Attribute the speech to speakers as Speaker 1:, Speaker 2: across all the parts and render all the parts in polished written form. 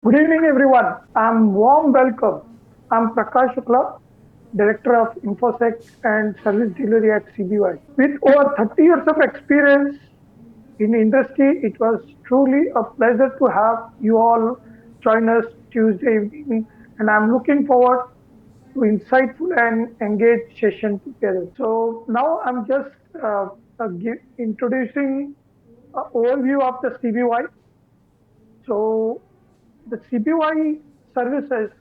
Speaker 1: Good evening, everyone. I'm warm welcome. I'm Prakash Shukla, Director of InfoSec and Service Delivery at CBY. With over 30 years of experience in industry, it was truly a pleasure to have you all join us Tuesday evening, and I'm looking forward to insightful and engaged session together. So now I'm just introducing an overview of the CBY. So the CBY services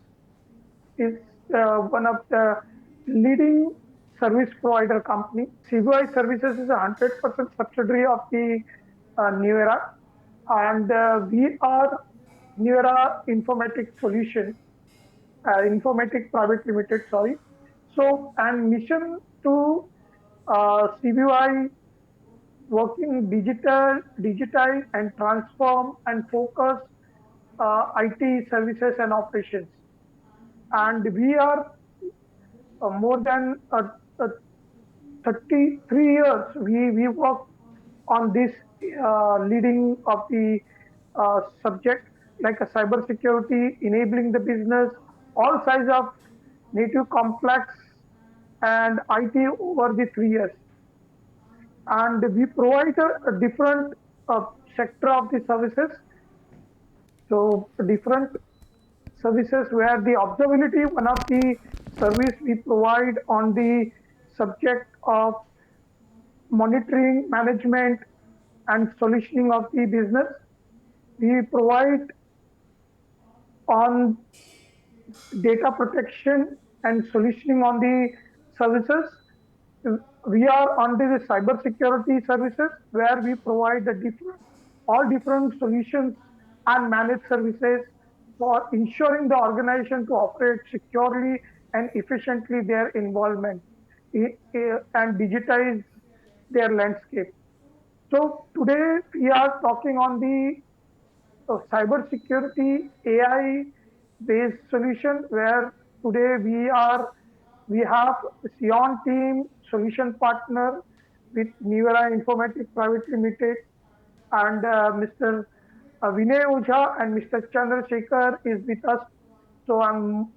Speaker 1: is one of the leading service provider company. CBY Services is a 100% subsidiary of the New Era, and we are New Era Informatic Solution, Informatic Private Limited. Sorry. So, and mission to CBY working digitize and transform and focus IT services and operations. And we are more than 33 years we work on this leading of the subject like a cybersecurity enabling the business all size of native complex and IT over the 3 years, and we provide a different sector of the services. So different services where the observability, one of the service we provide on the subject of monitoring, management, and solutioning of the business. We provide on data protection and solutioning on the services. We are under the cybersecurity services where we provide the different all different solutions and managed services for ensuring the organization to operate securely and efficiently their involvement and digitize their landscape. So today we are talking on the cybersecurity AI based solution where today we have CEON team solution partner with Nivera Informatic Private Limited and Mr. Vinay Ojha and Mr. Chandrasekhar is with us. So I'm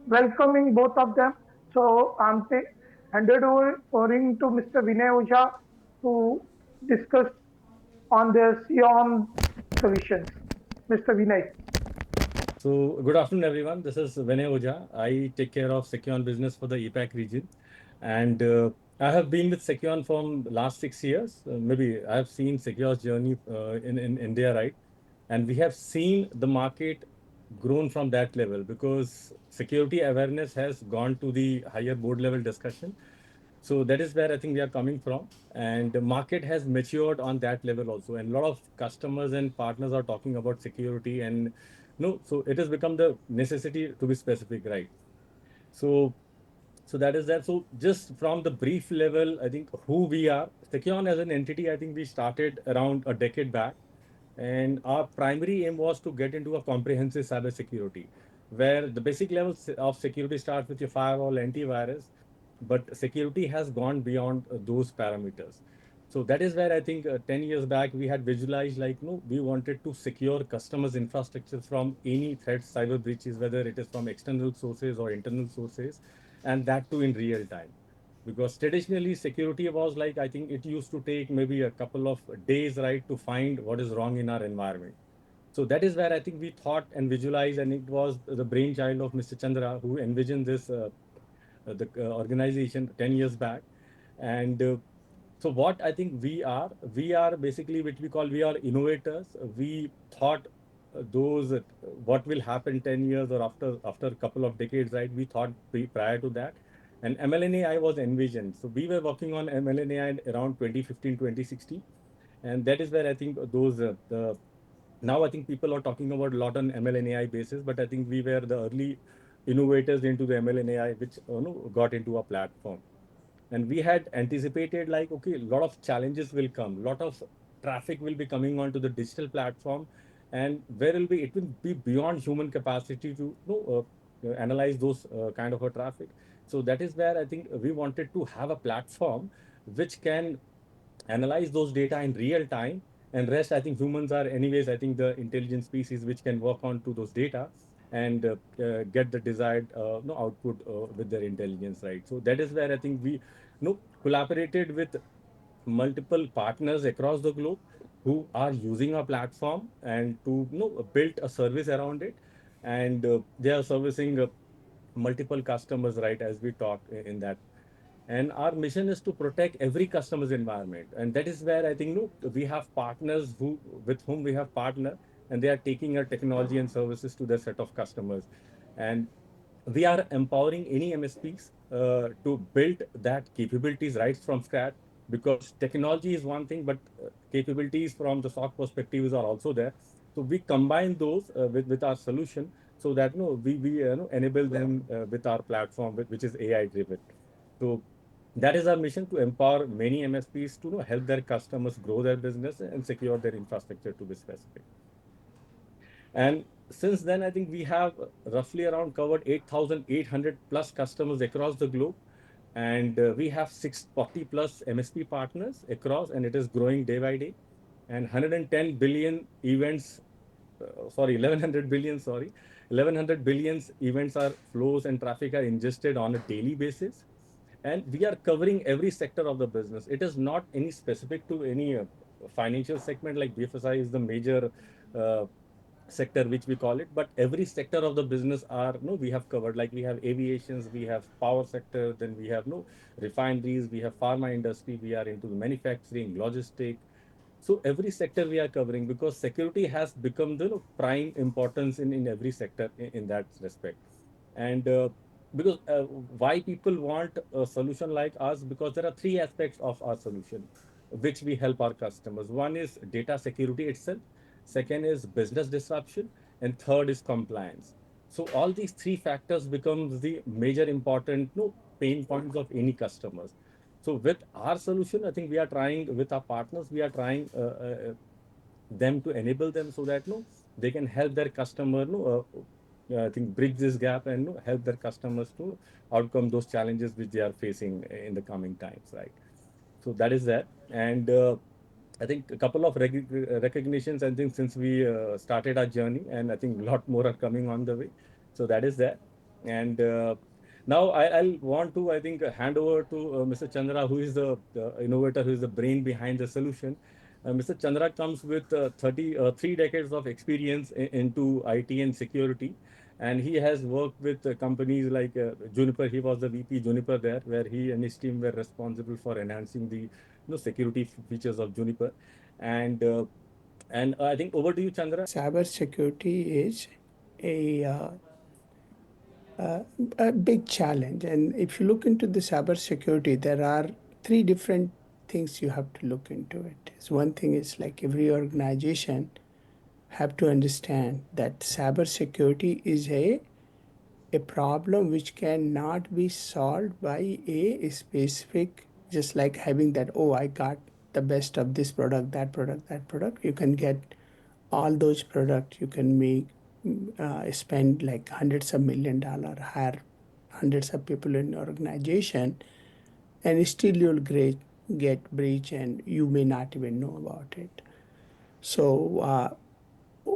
Speaker 1: welcoming both of them. So I'm handed over to Mr. Vinay Ojha to discuss on the CEON solutions. Mr. Vinay.
Speaker 2: So, good afternoon, everyone. This is Vinay Ojha. I take care of Sekion business for the APAC region, and I have been with Sekion from last 6 years. Maybe I have seen Sekion's journey in India, right? And we have seen the market grown from that level because security awareness has gone to the higher board level discussion. So that is where I think we are coming from, and the market has matured on that level also. And a lot of customers and partners are talking about security, and no, so it has become the necessity to be specific, right? So, so that is that. So just from the brief level, I think who we are, Sekion as an entity, I think we started around a decade back, and our primary aim was to get into a comprehensive cybersecurity, where the basic levels of security start with your firewall, antivirus, but security has gone beyond those parameters. So that is where I think 10 years back we had visualized like, no, we wanted to secure customers' infrastructure from any threats, cyber breaches, whether it is from external sources or internal sources, and that too in real time. Because traditionally security was like, I think it used to take maybe a couple of days, right, to find what is wrong in our environment. So that is where I think we thought and visualized, and it was the brainchild of Mr. Chandra who envisioned this the organization 10 years back. And so what I think we are basically what we call we are innovators. We thought those what will happen 10 years or after a couple of decades, right? We thought prior to that. And MLNAI was envisioned. So we were working on MLNAI around 2015, 2016. And that is where I think those the now I think people are talking about a lot on ML and AI basis, but I think we were the early innovators into the ML and AI, which got into a platform. And we had anticipated like, okay, a lot of challenges will come, a lot of traffic will be coming onto the digital platform, and where will be it will be beyond human capacity to analyze those kind of a traffic. So that is where I think we wanted to have a platform which can analyze those data in real time and rest, I think humans are anyways, I think the intelligent species which can work on to those data and get the desired no output with their intelligence, right? So that is where I think we no collaborated with multiple partners across the globe who are using our platform and to build a service around it, and they are servicing multiple customers, right, as we talk in that. And our mission is to protect every customer's environment, and that is where I think we have partners who with whom we have partnered, and they are taking our technology and services to their set of customers. And we are empowering any MSPs to build that capabilities right from scratch, because technology is one thing, but capabilities from the SOC perspectives are also there. So we combine those with our solution, so that we enable them with our platform, which is AI driven. So that is our mission, to empower many MSPs to help their customers grow their business and secure their infrastructure, to be specific. And since then, I think we have roughly around covered 8,800 plus customers across the globe. And we have 640 plus MSP partners across, and it is growing day by day. And 110 billion events, sorry, 1100 billion, sorry, 1100 billions events are flows and traffic are ingested on a daily basis. And we are covering every sector of the business. It is not any specific to any financial segment, like BFSI is the major uh, sector which we call it, but every sector of the business are no we have covered. Like we have aviations, we have power sector, then we have no refineries, we have pharma industry, we are into the manufacturing, logistic. So every sector we are covering, because security has become the prime importance in every sector in that respect. And because why people want a solution like us, because there are three aspects of our solution which we help our customers. One is data security itself, second is business disruption, and third is compliance. So all these three factors becomes the major important pain points of any customers. So with our solution, I think we are trying with our partners, we are trying them to enable them, so that they can help their customer I think bridge this gap and help their customers to outcome those challenges which they are facing in the coming times, right? So that is that. And I think a couple of recognitions, I think, since we started our journey, and I think a lot more are coming on the way. So that is that. And now I'll want to, I think, hand over to Mr. Chandra, who is the innovator, who is the brain behind the solution. Mr. Chandra comes with 3 decades of experience into IT and security. And he has worked with companies like Juniper. He was the VP Juniper there, where he and his team were responsible for enhancing the security features of Juniper. And I think over to you, Chandra.
Speaker 3: Cybersecurity is a, a big challenge. And if you look into the cybersecurity, there are three different things you have to look into it. So one thing is like every organization have to understand that cybersecurity is a problem which cannot be solved by a specific, just like having that, oh, I got the best of this product, that product, that product. You can get all those products. You can make spend like hundreds of $1 million, hire hundreds of people in your organization, and still you'll get breach and you may not even know about it. So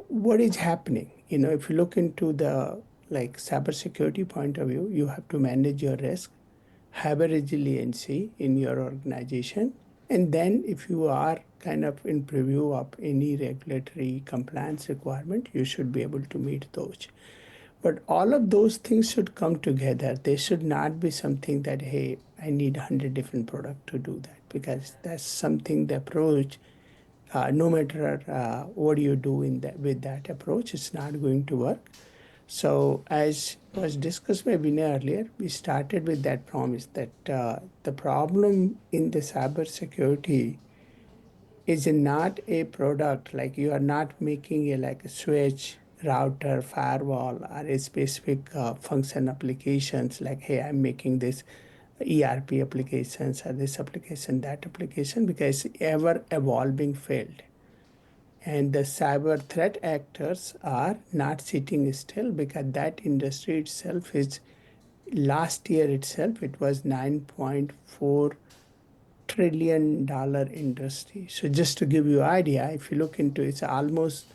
Speaker 3: what is happening? If you look into the like cybersecurity point of view, you have to manage your risk, have a resiliency in your organization, and then if you are kind of in preview of any regulatory compliance requirement, you should be able to meet those. But all of those things should come together. They should not be something that, hey, I need 100 different products to do that, because that's something the approach, no matter what you do with that approach, it's not going to work. So, as was discussed by Vinay earlier, we started with that promise that the problem in the cybersecurity is not a product. Like you are not making a like a switch, router, firewall, or a specific function applications. Like, hey, I'm making this ERP applications or this application, that application, because ever evolving field. And the cyber threat actors are not sitting still, because that industry itself is, last year itself, it was $9.4 $1 trillion industry. So just to give you idea, if you look into it, it's almost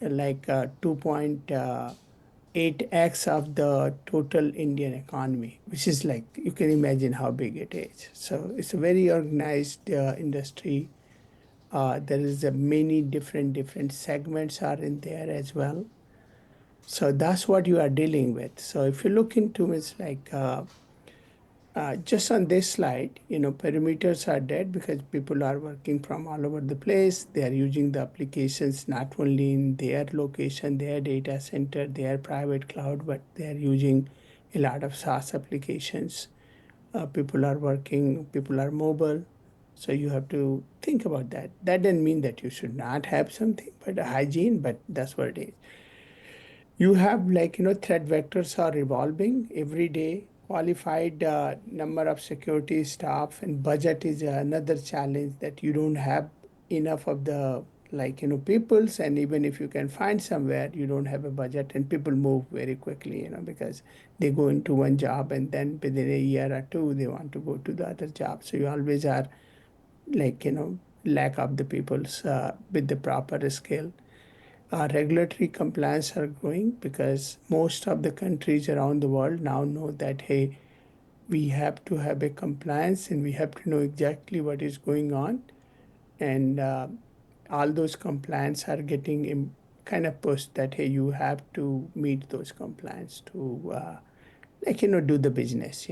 Speaker 3: like 2.8x of the total Indian economy, which is like you can imagine how big it is. So it's a very organized industry. There is a many different segments are in there as well. So that's what you are dealing with. So if you look into it's like just on this slide, perimeters are dead because people are working from all over the place. They are using the applications not only in their location, their data center, their private cloud, but they are using a lot of SaaS applications. People are mobile. So you have to think about that. That doesn't mean that you should not have something, but a hygiene, but that's what it is. You have like threat vectors are evolving every day. Qualified number of security staff and budget is another challenge, that you don't have enough of the peoples, and even if you can find somewhere, you don't have a budget, and people move very quickly, because they go into one job and then within a year or two they want to go to the other job. So you always are like lack of the peoples with the proper skill. Regulatory compliance are growing because most of the countries around the world now know that, hey, we have to have a compliance and we have to know exactly what is going on. And all those compliance are getting kind of pushed that, hey, you have to meet those compliance to do the business.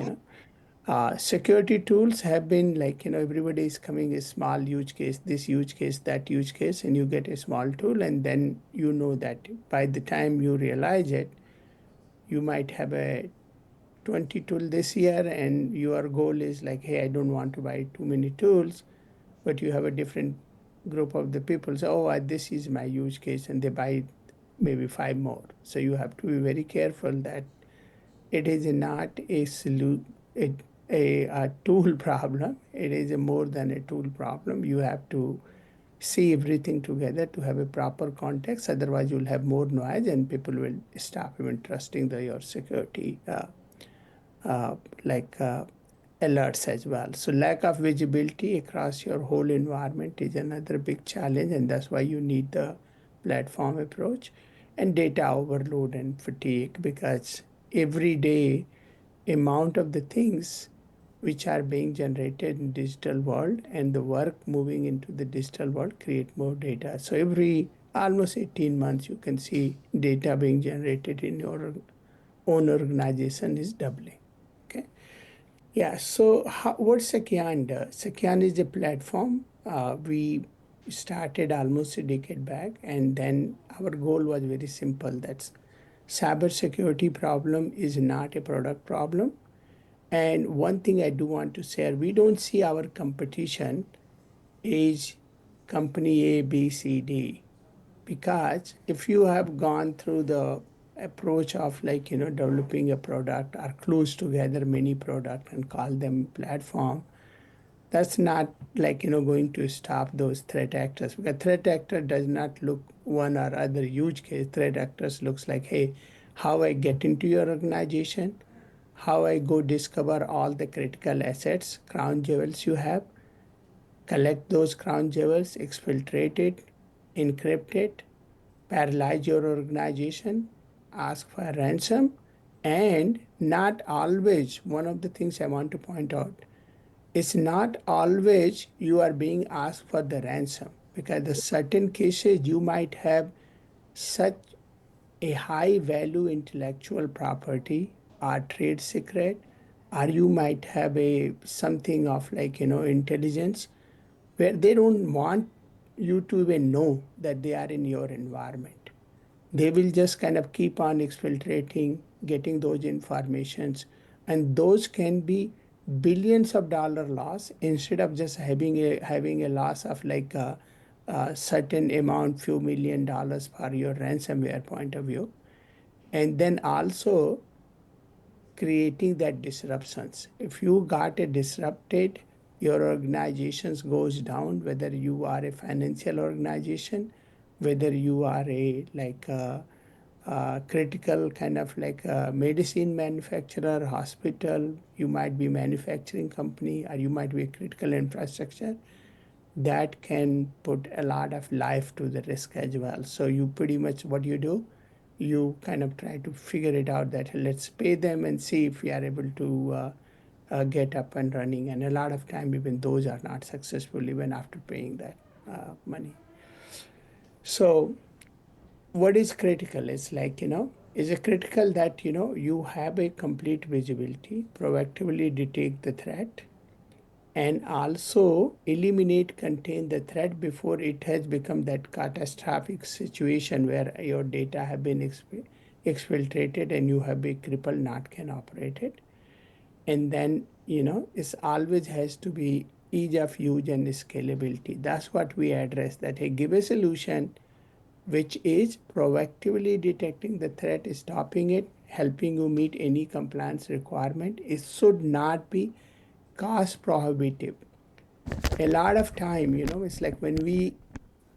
Speaker 3: Security tools have been like, everybody is coming a small use case, this use case, that use case, and you get a small tool, and then you know that by the time you realize it, you might have a 20 tool this year, and your goal is like, hey, I don't want to buy too many tools, but you have a different group of the people say, oh, this is my use case, and they buy maybe five more. So you have to be very careful that it is not a tool problem. It is a more than a tool problem. You have to see everything together to have a proper context. Otherwise, you'll have more noise, and people will stop even trusting your security uh, like alerts as well. So lack of visibility across your whole environment is another big challenge, and that's why you need the platform approach. And data overload and fatigue, because every day amount of the things which are being generated in digital world and the work moving into the digital world create more data. So every almost 18 months you can see data being generated in your own organization is doubling. Okay. Yeah. So what Secyan does? Secyan is a platform. We started almost a decade back, and then our goal was very simple. That's cybersecurity problem is not a product problem. And one thing I do want to share, we don't see our competition is company A, B, C, D. Because if you have gone through the approach of developing a product or close together many product and call them platform, that's not going to stop those threat actors, because threat actor does not look one or other huge case. Threat actors looks like, hey, how I get into your organization, how I go discover all the critical assets, crown jewels you have, collect those crown jewels, exfiltrate it, encrypt it, paralyze your organization, ask for a ransom, and not always, one of the things I want to point out, it's not always you are being asked for the ransom, because in certain cases you might have such a high value intellectual property or trade secret, or you might have a something of intelligence where they don't want you to even know that they are in your environment. They will just kind of keep on exfiltrating, getting those informations, and those can be billions of dollar loss instead of just having a loss of a certain amount, few $1 million for your ransomware point of view. And then also creating that disruptions. If you got a disrupted, your organizations goes down, whether you are a financial organization, whether you are a critical kind of like a medicine manufacturer, hospital, you might be manufacturing company, or you might be a critical infrastructure, that can put a lot of life to the risk as well. So you pretty much what you do, you kind of try to figure it out that let's pay them and see if we are able to get up and running. And a lot of time even those are not successful even after paying that money. So what is critical is like, is it critical that, you have a complete visibility, proactively detect the threat, and also eliminate, contain the threat before it has become that catastrophic situation where your data have been exfiltrated and you have been crippled, not can operate it. And then, it's always has to be ease of use and scalability. That's what we address, that hey, give a solution which is proactively detecting the threat, stopping it, helping you meet any compliance requirement. It should not be cost prohibitive. A lot of time, it's like when we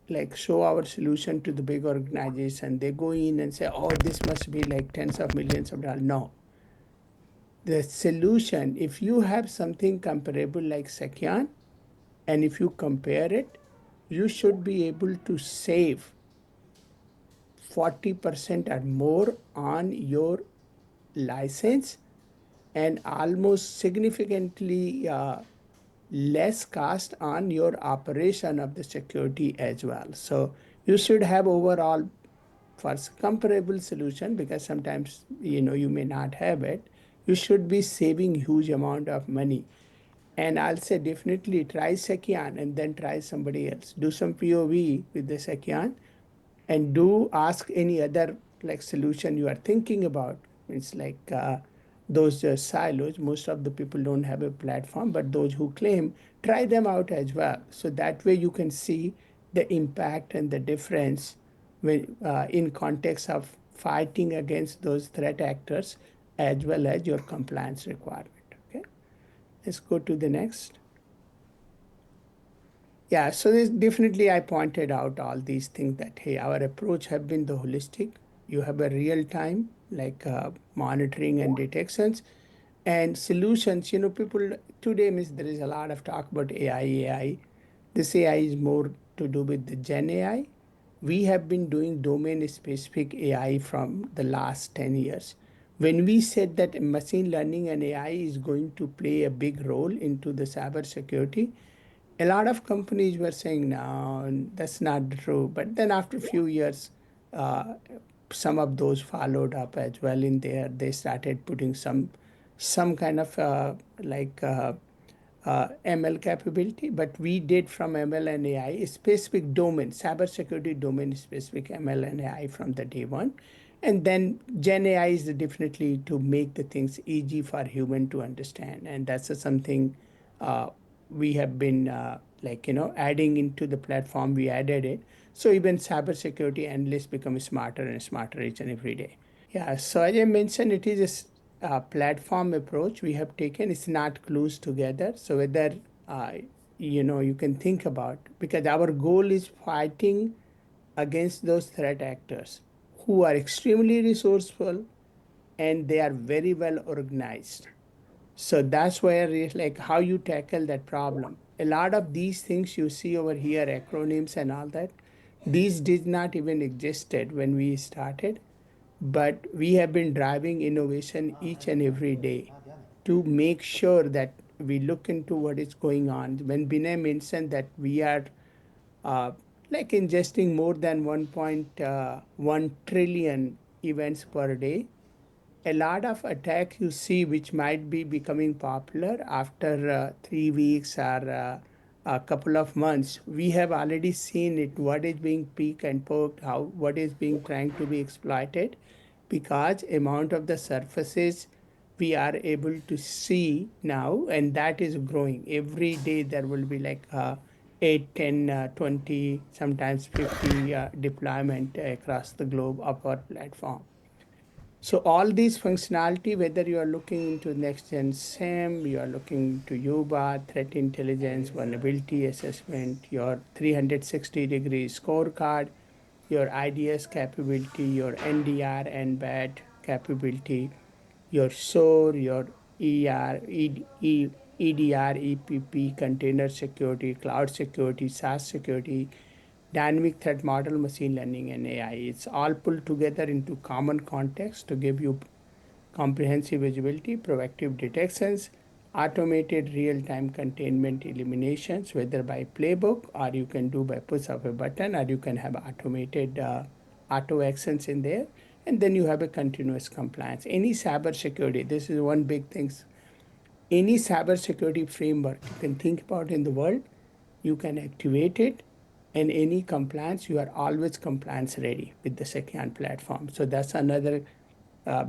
Speaker 3: like show our solution to the big organization, they go in and say, oh, this must be like tens of millions of dollars. No, the solution, if you have something comparable like Sekian, and if you compare it, you should be able to save 40% or more on your license, and almost significantly less cost on your operation of the security as well. So you should have overall for comparable solution, because sometimes you may not have it, you should be saving huge amount of money. And I'll say definitely try Sekian and then try somebody else. Do some POV with the Sekian, and do ask any other like solution you are thinking about. It's like those silos, most of the people don't have a platform, but those who claim, try them out as well, so that way you can see the impact and the difference when in context of fighting against those threat actors as well as your compliance requirement. Okay, let's go to the next. Yeah, so this definitely I pointed out all these things that hey, our approach have been the holistic. You have a real time like monitoring and detections and solutions. People today means there is a lot of talk about AI. AI, this AI is more to do with the Gen AI. We have been doing domain specific AI from the last 10 years. When we said that machine learning and AI is going to play a big role into the cyber security, a lot of companies were saying no, that's not true. But then after a few years, uh, some of those followed up as well in there. They started putting some kind of ML capability, but we did from ML and AI a specific domain, cybersecurity domain specific ML and AI from the day one. And then Gen AI is definitely to make the things easy for human to understand. And that's something uh, we have been adding into the platform. We added it. So even cybersecurity analysts become smarter and smarter each and every day. Yeah, so as I mentioned, it is a platform approach we have taken. It's not close together. So whether you can think about, because our goal is fighting against those threat actors who are extremely resourceful and they are very well organized. So that's where it's like how you tackle that problem. A lot of these things you see over here, acronyms and all that, these did not even existed when we started, but we have been driving innovation each and every day to make sure that we look into what is going on. When Binay mentioned that we are uh, like ingesting more than 1.1 trillion events per day, a lot of attack you see which might be becoming popular after 3 weeks or a couple of months, we have already seen it, what is being peaked and poked, how what is being trying to be exploited, because amount of the surfaces we are able to see now, and that is growing every day. There will be like 8 10 20 sometimes 50 deployment across the globe of our platform. So all these functionality, whether you are looking into next gen SIEM, you are looking to UBA, threat intelligence, vulnerability assessment, your 360-degree scorecard, your IDS capability, your NDR and BAD capability, your SOAR, your EDR, EPP, container security, cloud security, SaaS security, dynamic threat model, machine learning, and AI. It's all pulled together into common context to give you comprehensive visibility, proactive detections, automated real-time containment eliminations, whether by playbook or you can do by push of a button, or you can have automated auto actions in there, and then you have a continuous compliance. Any cyber security, this is one big thing. Any cyber security framework you can think about in the world, you can activate it, and any compliance, you are always compliance ready with the Sekian platform. So that's another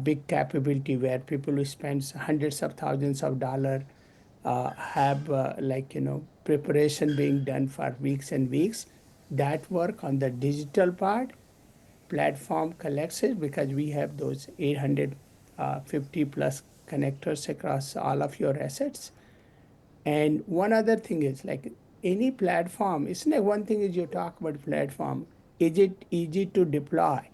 Speaker 3: big capability where people who spend hundreds of thousands of dollars have preparation being done for weeks and weeks. That work on the digital part, platform collects it because we have those 850 plus connectors across all of your assets. And one other thing is like any platform, it's like one thing is you talk about platform, is it easy to deploy?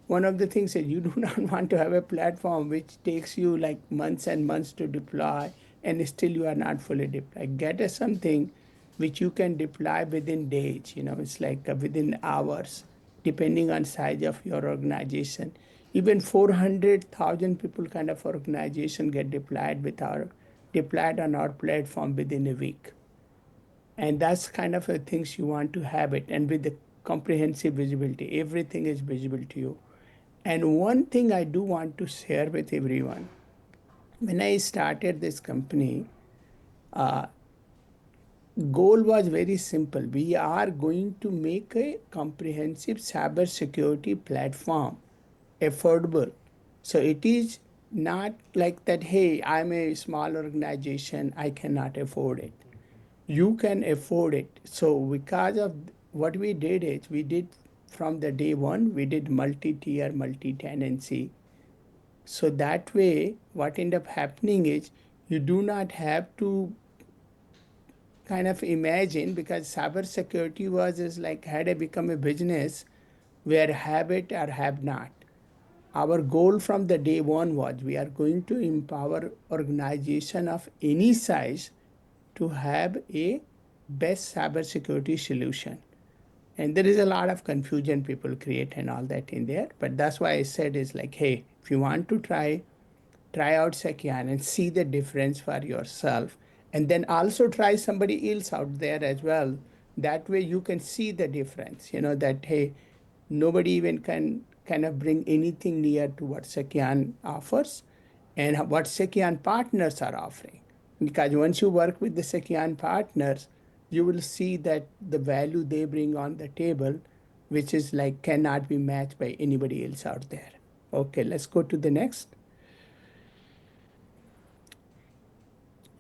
Speaker 3: One of the things is you do not want to have a platform which takes you like months and months to deploy and still you are not fully deployed. Get us something which you can deploy within days, it's like within hours, depending on size of your organization. Even 400,000 people kind of organization get deployed on our platform within a week. And that's kind of a things you want to have it, and with the comprehensive visibility, everything is visible to you. And one thing I do want to share with everyone, when I started this company, goal was very simple. We are going to make a comprehensive cyber security platform affordable. So it is not like that, hey, I'm a small organization, I cannot afford it. You can afford it. So because of what we did is we did from the day one, we did multi-tier, multi-tenancy. So that way, what end up happening is you do not have to kind of imagine, because cybersecurity was is like had it become a business where have it or have not. Our goal from the day one was we are going to empower organization of any size to have a best cybersecurity solution. And there is a lot of confusion people create and all that in there. But that's why I said is like, hey, if you want to try out Sekian and see the difference for yourself, and then also try somebody else out there as well. That way you can see the difference, that hey, nobody even can kind of bring anything near to what Sekian offers and what Sekian partners are offering. Because once you work with the Sekian partners, you will see that the value they bring on the table, which is like cannot be matched by anybody else out there. Okay, let's go to the next.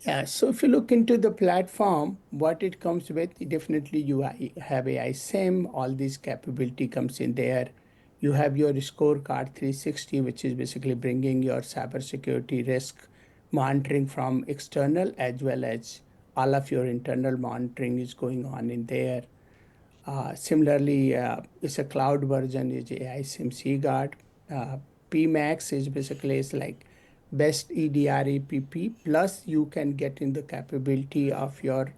Speaker 3: Yeah, so if you look into the platform, what it comes with, definitely you have AI SIM, all these capability comes in there. You have your scorecard 360, which is basically bringing your cybersecurity risk monitoring from external as well as all of your internal monitoring is going on in there. Similarly, it's a cloud version is AI SIM Guard. PMAX is basically it's like best EDR EPP plus you can get in the capability of your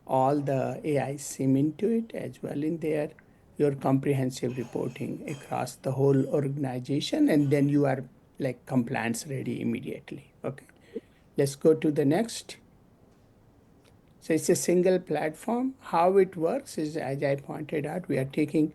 Speaker 3: all the AI SIM into it as well in there. Your comprehensive reporting across the whole organization, and then you are like compliance ready immediately. Okay, let's go to the next. So it's a single platform. How it works is, as I pointed out, we are taking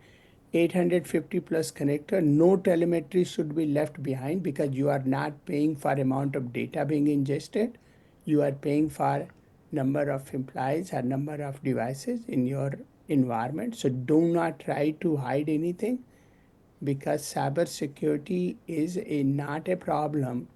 Speaker 3: 850 plus connector. No telemetry should be left behind because you are not paying for amount of data being ingested. You are paying for number of employees or number of devices in your environment. So do not try to hide anything, because cybersecurity is not a problem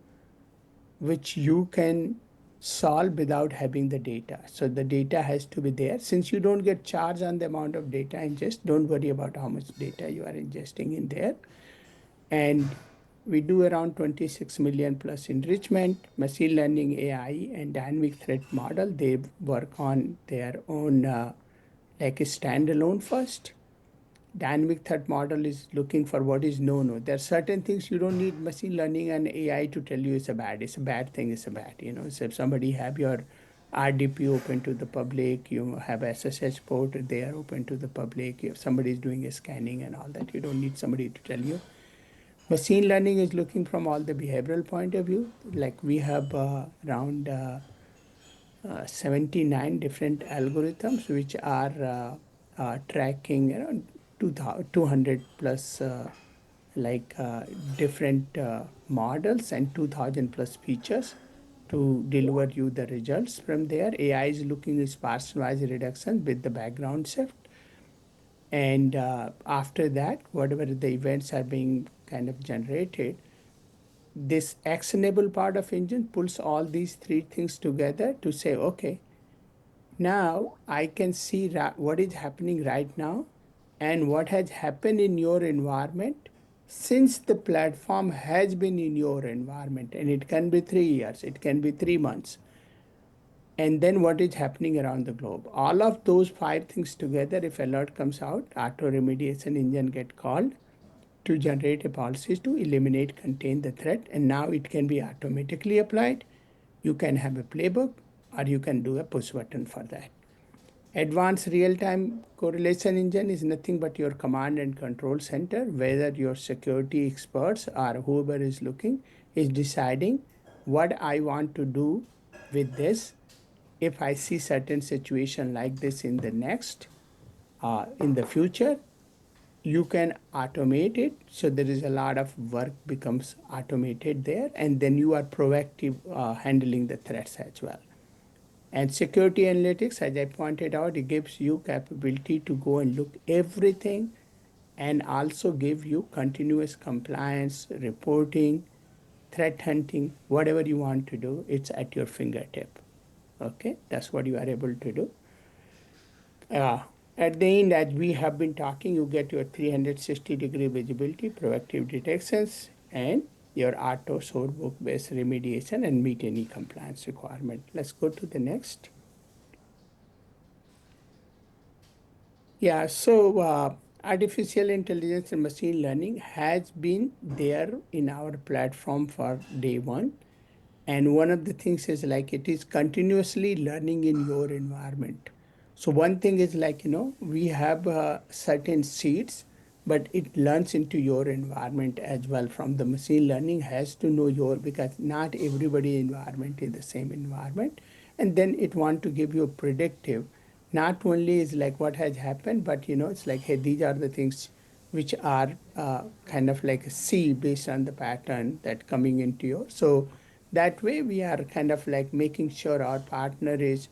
Speaker 3: which you can solve without having the data. So the data has to be there. Since you don't get charged on the amount of data ingest, don't worry about how much data you are ingesting in there. And we do around 26 million plus enrichment, machine learning AI and dynamic threat model. They work on their own like a standalone first. dynamic threat model is looking for what is no. There are certain things you don't need machine learning and AI to tell you it's a bad. It's a bad thing. It's a bad. So if somebody have your RDP open to the public, you have SSH port, they are open to the public. If somebody is doing a scanning and all that, you don't need somebody to tell you. Machine learning is looking from all the behavioral point of view. Like we have around 79 different algorithms which are tracking around 200 plus different models and 2000 plus features to deliver you the results from there. AI is looking at sparse noise reduction with the background shift. And after that, whatever the events are being kind of generated, this actionable part of engine pulls all these three things together to say, okay, now I can see what is happening right now and what has happened in your environment since the platform has been in your environment. And it can be 3 years, it can be 3 months. And then what is happening around the globe. All of those five things together, if alert comes out, auto remediation engine get called to generate a policy to eliminate, contain the threat. And now it can be automatically applied. You can have a playbook or you can do a push button for that. Advanced real-time correlation engine is nothing but your command and control center, whether your security experts or whoever is looking is deciding what I want to do with this. If I see certain situation like this in the next, in the future, you can automate it. So there is a lot of work becomes automated there, and then you are proactive handling the threats as well. And security analytics, as I pointed out, it gives you capability to go and look everything and also give you continuous compliance, reporting, threat hunting, whatever you want to do, it's at your fingertip. Okay, that's what you are able to do. Uh, at the end, as we have been talking, you get your 360-degree visibility, proactive detections, and your auto sourcebook-based remediation and meet any compliance requirement. Let's go to the next. Yeah, so artificial intelligence and machine learning has been there in our platform for day one. And one of the things is like it is continuously learning in your environment. So one thing is like, we have certain seeds, but it learns into your environment as well. From the machine learning has to know because not everybody environment is the same environment. And then it want to give you a predictive, not only is like what has happened, but it's like, hey, these are the things which are kind of like a C based on the pattern that coming into your. So that way we are kind of like making sure our partner is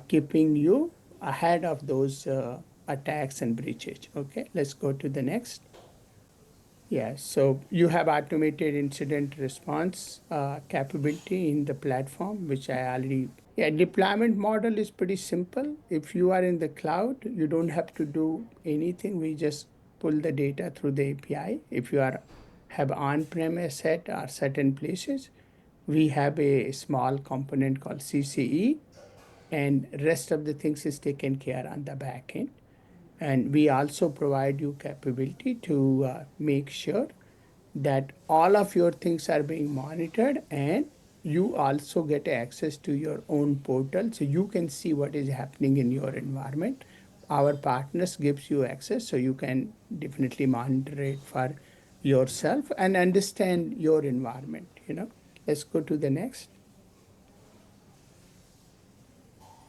Speaker 3: keeping you ahead of those attacks and breaches. Okay, let's go to the next. Yeah, so you have automated incident response capability in the platform, which I already. Yeah, deployment model is pretty simple. If you are in the cloud, you don't have to do anything. We just pull the data through the API. If you are have on-prem asset or certain places, we have a small component called CCE, and rest of the things is taken care on the back end. And we also provide you capability to make sure that all of your things are being monitored, and you also get access to your own portal so you can see what is happening in your environment. Our partners gives you access so you can definitely monitor it for yourself and understand your environment. Let's go to the next.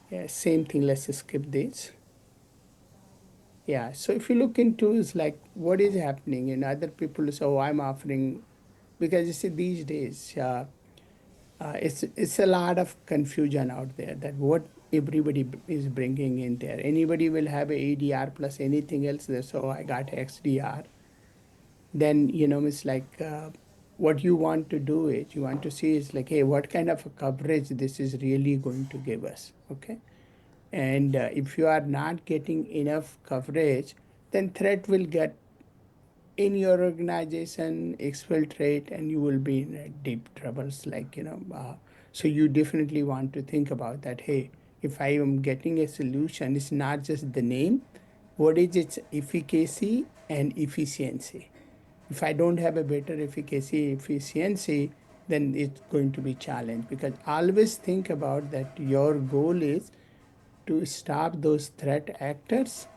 Speaker 3: Yeah, same thing, let's skip this. Yeah, so if you look into is like what is happening and other people say, oh, I'm offering, because you see these days, it's a lot of confusion out there that what everybody is bringing in there. Anybody will have a ADR plus anything else. So I got XDR. Then it's like what you want to do is you want to see is like, hey, what kind of a coverage this is really going to give us. Okay, and if you are not getting enough coverage, then threat will get in your organization, exfiltrate, and you will be in deep troubles. So you definitely want to think about that. Hey, if I am getting a solution, it's not just the name, what is its efficacy and efficiency. If I don't have a better efficacy, efficiency, then it's going to be challenged, because always think about that your goal is to stop those threat actors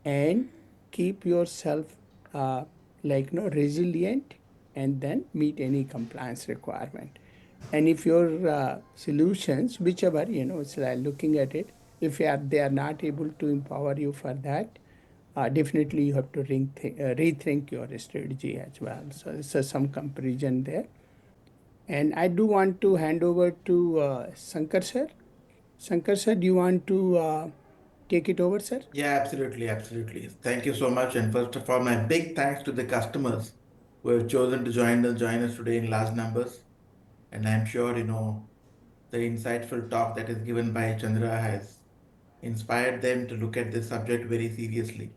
Speaker 3: and keep yourself uh, resilient, and then meet any compliance requirement. And if your solutions, whichever, it's like looking at it, if they are not able to empower you for that, definitely you have to rethink your strategy as well. So it's some comparison there. And I do want to hand over to Shankar sir. Shankar sir, do you want to take it over, sir?
Speaker 4: Yeah, absolutely, absolutely. Thank you so much. And first of all, my big thanks to the customers who have chosen to join us today in large numbers. And I'm sure, the insightful talk that is given by Chandra has inspired them to look at this subject very seriously.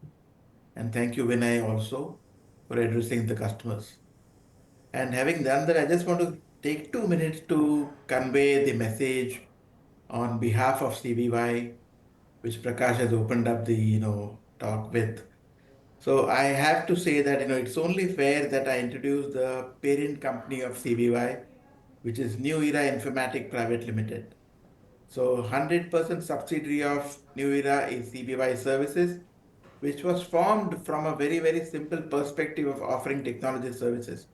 Speaker 4: And thank you, Vinay, also for addressing the customers. And having done that, I just want to take 2 minutes to convey the message on behalf of CBY, which Prakash has opened up the talk with. So I have to say that it's only fair that I introduce the parent company of CBY, which is New Era Informatic Private Limited. So 100% subsidiary of New Era is CBY Services, which was formed from a very, very simple perspective of offering technology services.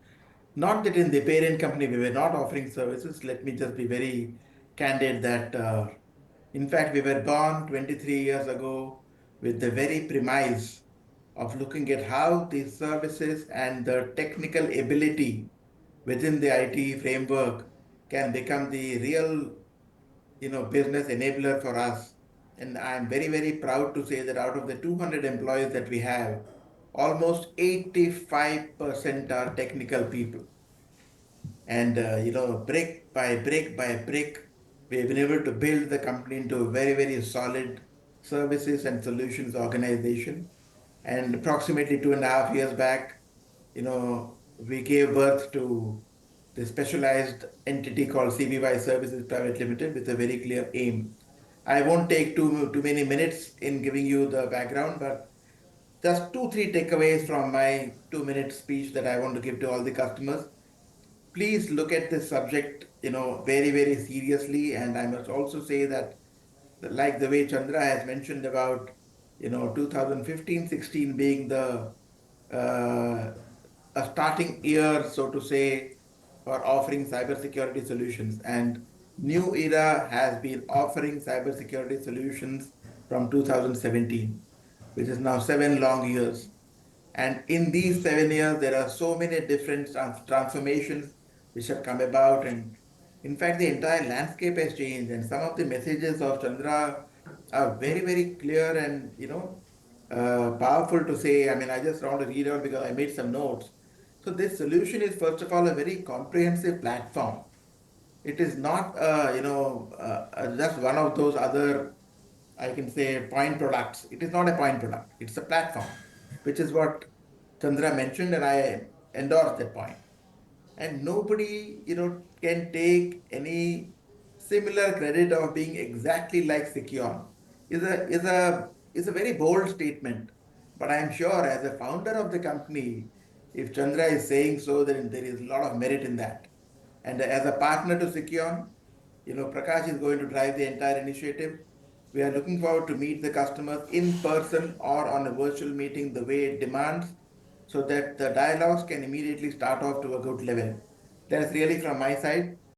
Speaker 4: Not that in the parent company we were not offering services. Let me just be very candid that, in fact, we were born 23 years ago with the very premise of looking at how the services and the technical ability within the IT framework can become the real business enabler for us. And I'm very, very proud to say that out of the 200 employees that we have, almost 85% are technical people. And brick by brick by brick, we've been able to build the company into a very, very solid services and solutions organization. And approximately 2.5 years back, we gave birth to the specialized entity called CBY Services Private Limited with a very clear aim. I won't take too many minutes in giving you the background, but just two, three takeaways from my 2 minute speech that I want to give to all the customers. Please look at this subject, very, very seriously. And I must also say that, like the way Chandra has mentioned about, 2015-16 being the uh, a starting year, so to say, for offering cybersecurity solutions. And New Era has been offering cybersecurity solutions from 2017, which is now 7 long years. And in these 7 years, there are so many different transformations which have come about. And in fact, the entire landscape has changed. And some of the messages of Chandra are very, very clear and, powerful to say. I mean, I just want to read out because I made some notes. So this solution is, first of all, a very comprehensive platform. It is not, just one of those other, I can say, point products. It is not a point product. It's a platform, which is what Chandra mentioned, and I endorse that point. And nobody, can take any similar credit of being exactly like Sekion. Is a very bold statement. But I'm sure as a founder of the company, if Chandra is saying so, then there is a lot of merit in that. And as a partner to Sekion, Prakash is going to drive the entire initiative. We are looking forward to meet the customers in person or on a virtual meeting the way it demands, so that the dialogues can immediately start off to a good level. That's really from my side.